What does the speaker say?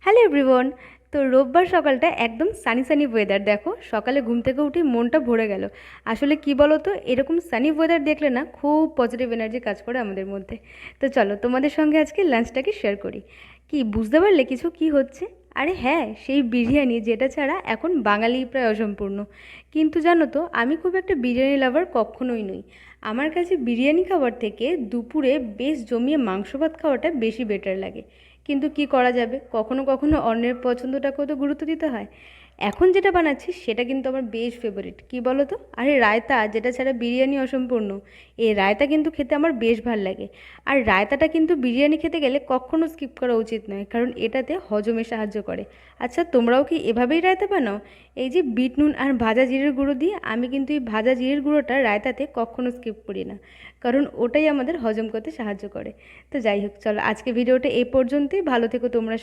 Hello everyone. তো রোববার সকালটা একদম সানি সানি ওয়েদার, দেখো সকালে ঘুম থেকে উঠে মনটা ভরে গেল। আসলে কি বলো তো, এরকম সানি ওয়েদার দেখলে না খুব পজিটিভ এনার্জি কাজ করে আমাদের মধ্যে। তো চলো তোমাদের সঙ্গে আজকে লাঞ্চটাকে শেয়ার করি। কি বুঝতে পারলে কিছু কি হচ্ছে? আরে হ্যাঁ, সেই বিরিয়ানি যেটা ছাড়া এখন বাঙালি প্রায় অসম্পূর্ণ। কিন্তু জানো তো, আমি খুব একটা বিরিয়ানি লাভার কখনোই নই। আমার কাছে বিরিয়ানি খাবার থেকে দুপুরে বেশ জমিয়ে মাংস ভাত খাওয়াটা বেশি বেটার লাগে। কিন্তু কি করা যাবে, কখনো কখনো অন্যের পছন্দটাকেও তো গুরুত্ব দিতে হয়। এখন যেটা বানাচ্ছি সেটা কিন্তু আমার বেশ ফেভারিট, কি বলো তো, আরে রায়তা, যেটা ছাড়া বিরিয়ানি অসম্পূর্ণ। এই রায়তা কিন্তু খেতে আমার বেশ ভাল লাগে। আর রায়তাটা কিন্তু বিরিয়ানি খেতে গেলে কখনো স্কিপ করা উচিত নয়, কারণ এটাতে হজমে সাহায্য করে। আচ্ছা, তোমরাও কি এভাবেই রায়তা বানাও? এই যে বিট নুন আর ভাজা জিরের গুঁড়ো দিয়ে, আমি কিন্তু এই ভাজা জিরের গুঁড়োটা রায়তাতে কখনো স্কিপ করি না, কারণ ওটাই আমাদের হজম করতে সাহায্য করে। তো যাই হোক, চলো আজকে ভিডিওটা এই পর্যন্তই। ভালো থেকো তোমরা।